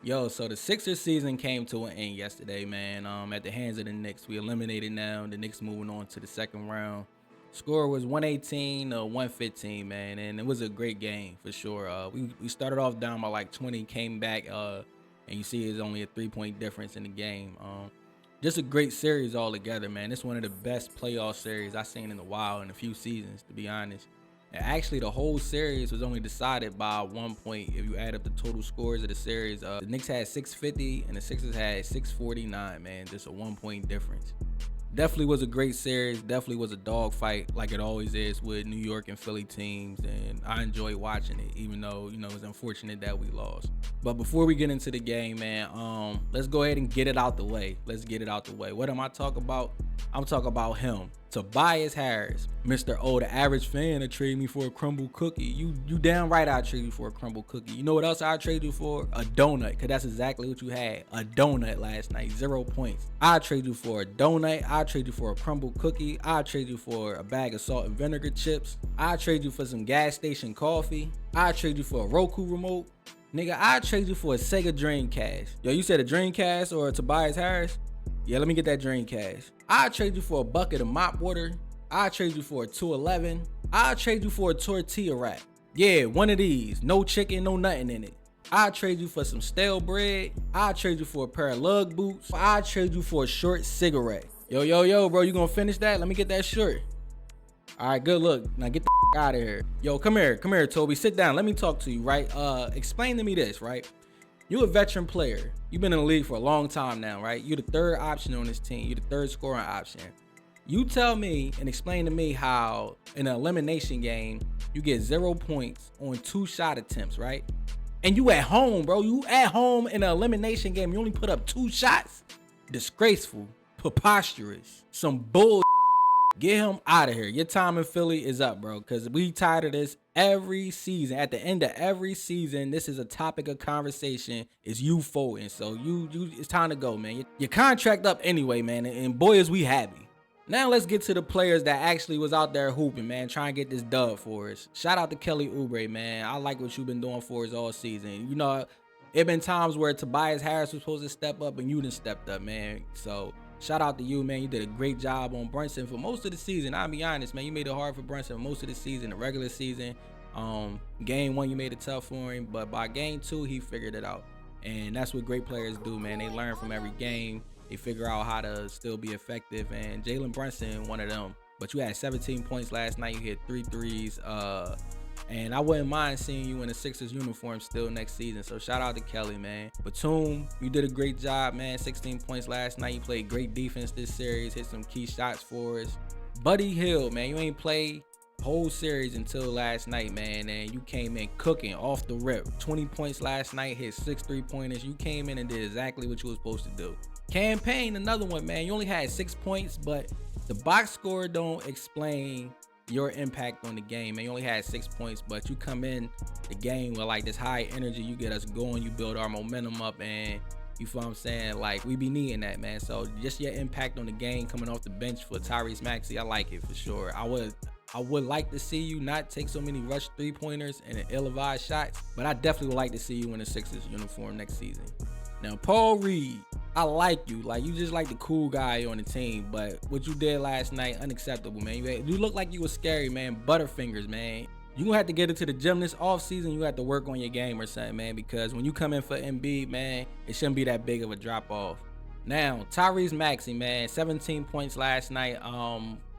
Yo, so the Sixers season came to an end yesterday, man. At the hands of the Knicks, we eliminated now. The Knicks moving on to the second round. Score was 118 to 115, man, and it was a great game for sure. We started off down by like 20, came back, and you see it's only a 3-point difference in the game. Just a great series altogether, man. It's one of the best playoff series I've seen in a while, in a few seasons, to be honest. And actually, the whole series was only decided by 1 point if you add up the total scores of the series. The Knicks had 650 and the Sixers had 649, man. Just a 1 point difference. Definitely was a great series. Definitely was a dogfight like it always is with New York and Philly teams. And I enjoyed watching it, even though, it was unfortunate that we lost. But before we get into the game, man, let's go ahead and get it out the way. Let's get it out the way. What am I talking about? I'm talking about him. Tobias Harris, Mr. O, the average fan to trade me for a crumble cookie. You damn right I trade you for a crumble cookie. You know what else I trade you for? A donut, because that's exactly what you had. A donut last night, 0 points. I trade you for a donut. I trade you for a crumble cookie. I trade you for a bag of salt and vinegar chips. I trade you for some gas station coffee. I trade you for a Roku remote. Nigga, I trade you for a Sega Dreamcast. Yo, you said a Dreamcast or a Tobias Harris? Yeah, let me get that Dreamcast. I trade you for a bucket of mop water. I trade you for a 211. I trade you for a tortilla wrap. Yeah, one of these. No chicken, no nothing in it. I trade you for some stale bread. I trade you for a pair of lug boots. I trade you for a short cigarette. Yo, bro, you gonna finish that? Let me get that shirt. All right, good look. Now get the out of here. Yo, come here, Toby. Sit down. Let me talk to you, right? Explain to me this, right? You a veteran player. You've been in the league for a long time now, right? You're the third option on this team. You're the third scoring option. You tell me and explain to me how in an elimination game, you get 0 points on 2 shot attempts, right? And you at home, bro. You at home in an elimination game. You only put up 2 shots. Disgraceful. Preposterous. Some bull. Get him out of here. Your time in Philly is up, bro, because we tired of this every season. At the end of every season, this is a topic of conversation. Is you folding. So you it's time to go, man. Your contract up anyway, man, and boy, is we happy. Now let's get to the players that actually was out there hooping, man, trying to get this dub for us. Shout out to Kelly Oubre, man. I like what you've been doing for us all season. It been times where Tobias Harris was supposed to step up and you didn't step up, man. So shout out to you, man. You did a great job on Brunson for most of the season. I'll be honest, man. You made it hard for Brunson for most of the season, the regular season. Game 1, you made it tough for him. But by game 2, he figured it out. And that's what great players do, man. They learn from every game. They figure out how to still be effective. And Jalen Brunson, one of them. But you had 17 points last night. You hit 3 threes. And I wouldn't mind seeing you in a Sixers uniform still next season. So shout out to Kelly, man. Batum, you did a great job, man. 16 points last night. You played great defense this series. Hit some key shots for us. Buddy Hield, man. You ain't played whole series until last night, man. And you came in cooking off the rip. 20 points last night. Hit 6 3-pointers. You came in and did exactly what you were supposed to do. Campaign, another one, man. You only had 6 points, but the box score don't explain your impact on the game, man. You only had 6 points, but you come in the game with like this high energy. You get us going, you build our momentum up, and you feel what I'm saying? Like, we be needing that, man. So just your impact on the game coming off the bench for Tyrese Maxey, I like it for sure. I would like to see you not take so many rush 3-pointers and ill-advised shots, but I definitely would like to see you in a Sixers uniform next season. Now, Paul Reed, I like you. Like, you just like the cool guy on the team, but what you did last night, unacceptable, man. You look like you was scary, man. Butterfingers, man. You gonna have to get into the gym this offseason. You have to work on your game or something, man, because when you come in for Embiid, man, it shouldn't be that big of a drop-off. Now, Tyrese Maxey, man, 17 points last night.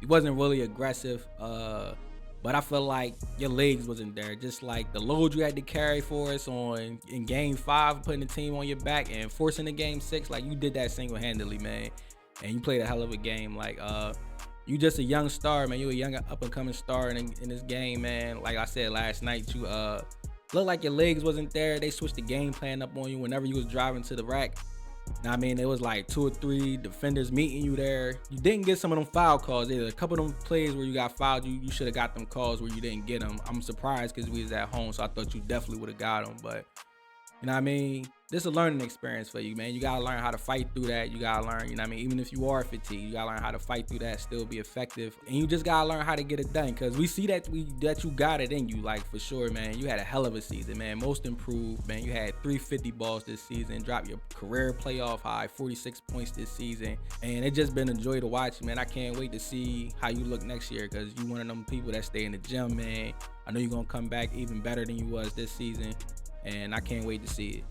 He wasn't really aggressive, but I feel like your legs wasn't there. Just like the load you had to carry for us in game 5, putting the team on your back and forcing the game 6, like you did that single-handedly, man. And you played a hell of a game. Like, you just a young star, man. You a young up-and-coming star in this game, man. Like I said last night, you looked like your legs wasn't there. They switched the game plan up on you whenever you was driving to the rack. I mean, it was like 2 or 3 defenders meeting you there. You didn't get some of them foul calls either. A couple of them plays where you got fouled, you should have got them calls where you didn't get them. I'm surprised because we was at home, so I thought you definitely would have got them. But You know what I mean? This is a learning experience for you, man. You gotta learn how to fight through that. You gotta learn, you know what I mean? Even if you are fatigued, you gotta learn how to fight through that, still be effective. And you just gotta learn how to get it done. Cause we see that you got it in you, like for sure, man. You had a hell of a season, man. Most improved, man. You had 350 balls this season, dropped your career playoff high, 46 points this season. And it just been a joy to watch, man. I can't wait to see how you look next year, cause you one of them people that stay in the gym, man. I know you're gonna come back even better than you was this season. And I can't wait to see it.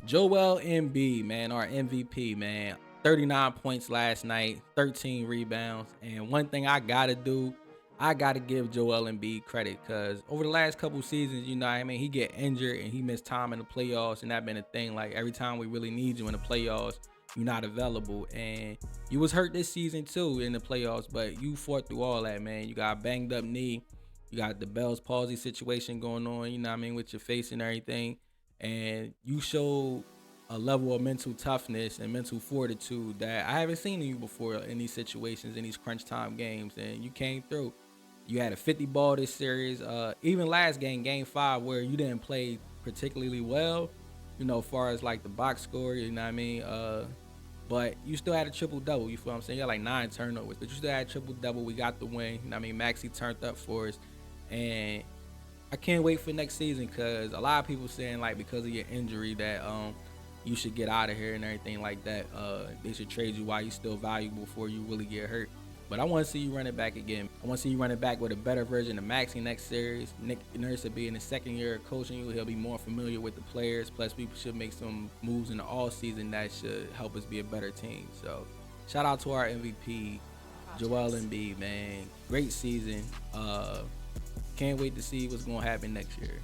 Joel Embiid, man, our MVP, man. 39 points last night, 13 rebounds. And one thing I gotta do, I gotta give Joel Embiid credit, because over the last couple seasons, you know what I mean, he get injured and he missed time in the playoffs, and that been a thing. Like every time we really need you in the playoffs, you're not available. And you was hurt this season too in the playoffs, but you fought through all that, man. You got a banged up knee. You got the Bell's palsy situation going on, you know what I mean, with your face and everything. And you showed a level of mental toughness and mental fortitude that I haven't seen in you before in these situations, in these crunch time games. And you came through. You had a 50 ball this series. Even last game 5, where you didn't play particularly well, you know, as far as like the box score, you know what I mean? But you still had a triple double. You feel what I'm saying? You had like 9 turnovers, but you still had a triple double. We got the win. You know what I mean? Maxey turned up for us. And I can't wait for next season, because a lot of people saying like because of your injury that you should get out of here and everything like that. They should trade you while you're still valuable before you really get hurt. But I want to see you run it back again. I want to see you run it back with a better version of Maxey next series. Nick Nurse will be in the second year of coaching you. He'll be more familiar with the players. Plus, we should make some moves in the all season that should help us be a better team. So, shout out to our MVP, Joel Embiid, man. Great season. Can't wait to see what's going to happen next year.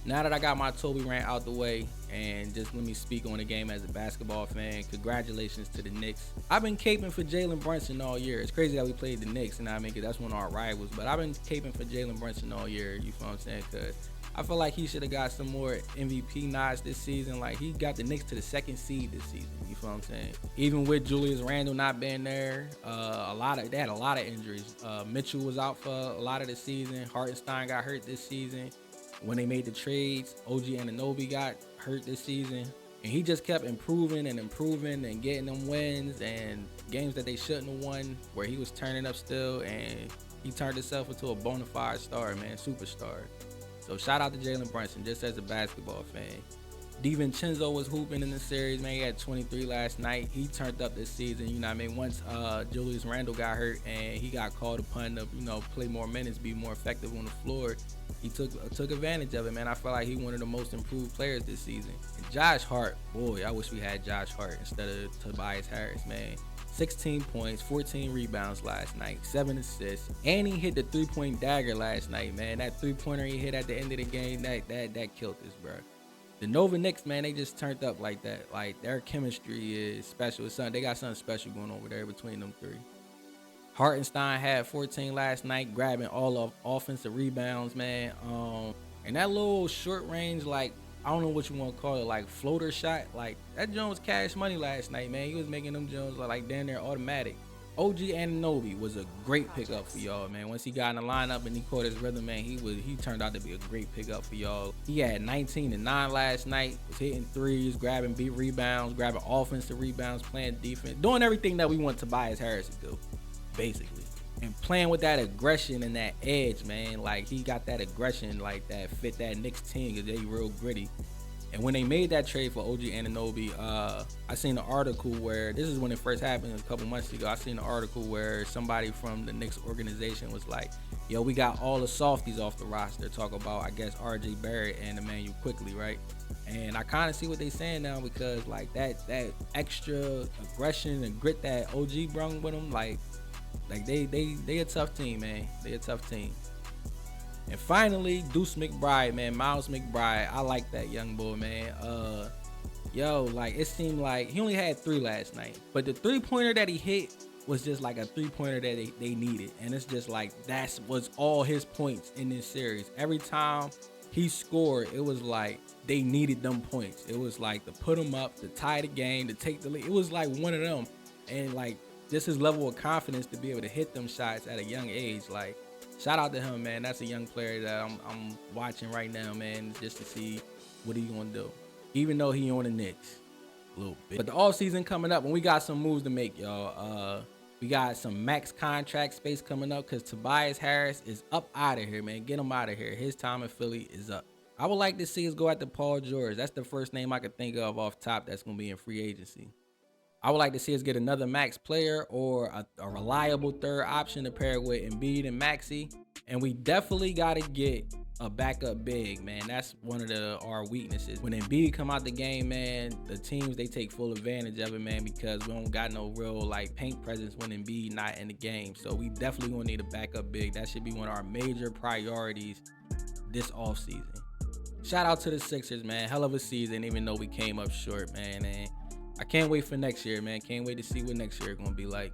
Now that I got my Toby rant out the way, and just let me speak on the game as a basketball fan, congratulations to the Knicks. I've been caping for Jalen Brunson all year. It's crazy that we played the Knicks, and I mean, 'cause that's one of our rivals, but I've been caping for Jalen Brunson all year, you feel what I'm saying? Because I feel like he should have got some more MVP nods this season. Like, he got the Knicks to the 2nd seed this season, you feel what I'm saying? Even with Julius Randle not being there, they had a lot of injuries. Mitchell was out for a lot of the season. Hartenstein got hurt this season. When they made the trades, OG Anunoby got hurt this season. And he just kept improving and getting them wins and games that they shouldn't have won, where he was turning up still, and he turned himself into a bona fide star, man, superstar. So shout out to Jalen Brunson, just as a basketball fan. DiVincenzo was hooping in the series, man. He had 23 last night. He turned up this season, you know what I mean? Once Julius Randle got hurt and he got called upon to, you know, play more minutes, be more effective on the floor, he took advantage of it, man. I feel like he one of the most improved players this season. And Josh Hart, boy, I wish we had Josh Hart instead of Tobias Harris, man. 16 points, 14 rebounds last night, 7 assists, and he hit the 3-point dagger last night, man. That 3-pointer he hit at the end of the game, that killed us, bro. The Nova Knicks, man, they just turned up like that. Like, their chemistry is special. They got something special going over there between them three. Hartenstein had 14 last night, grabbing all of offensive rebounds, man. And that little short range, like, I don't know what you want to call it, like floater shot, like that Jones cash money last night, man. He was making them Jones like down there automatic. OG Anunoby was a great pickup for y'all, man. Once he got in the lineup and he caught his rhythm, man, he turned out to be a great pickup for y'all. He had 19 and 9 last night, was hitting threes, grabbing beat rebounds, grabbing offensive rebounds, playing defense, doing everything that we want Tobias Harris to do, basically. And playing with that aggression and that edge, man. Like, he got that aggression, like, that fit that Knicks team, because they real gritty. And when they made that trade for OG Anunoby, I seen an article where, this is when it first happened a couple months ago, I seen an article where somebody from the Knicks organization was like, yo, we got all the softies off the roster. Talk about, I guess, RJ Barrett and Emmanuel Quickly, right? And I kind of see what they saying now, because, like, that extra aggression and grit that OG brung with them, like they a tough team, man. They a tough team. And finally, Deuce McBride, man. Miles McBride. I like that young boy, man. Like, it seemed like he only had 3 last night, but the 3-pointer that he hit was just like a 3-pointer that they needed. And it's just like, that was all his points in this series. Every time he scored, it was like they needed them points. It was like to put him up, to tie the game, to take the lead. It was like one of them. And like, just his level of confidence to be able to hit them shots at a young age. Like, shout out to him, man. That's a young player that I'm watching right now, man, just to see what he's gonna do. even though he on the Knicks a little bit. But the off season coming up, and we got some moves to make, y'all. We got some max contract space coming up because Tobias Harris is up out of here, man. Get him out of here. His time in Philly is up. I would like to see us go after Paul George. That's the first name I could think of off top that's going to be in free agency. I would like to see us get another max player or a reliable third option to pair with Embiid and Maxey. And we definitely got to get a backup big, man. That's one of our weaknesses. When Embiid come out the game, man, the teams, they take full advantage of it, man, because we don't got no real like paint presence when Embiid not in the game. So we definitely gonna need a backup big. That should be one of our major priorities this offseason. Shout out to the Sixers, man. Hell of a season, even though we came up short, man. And I can't wait for next year, man. Can't wait to see what next year gonna be like.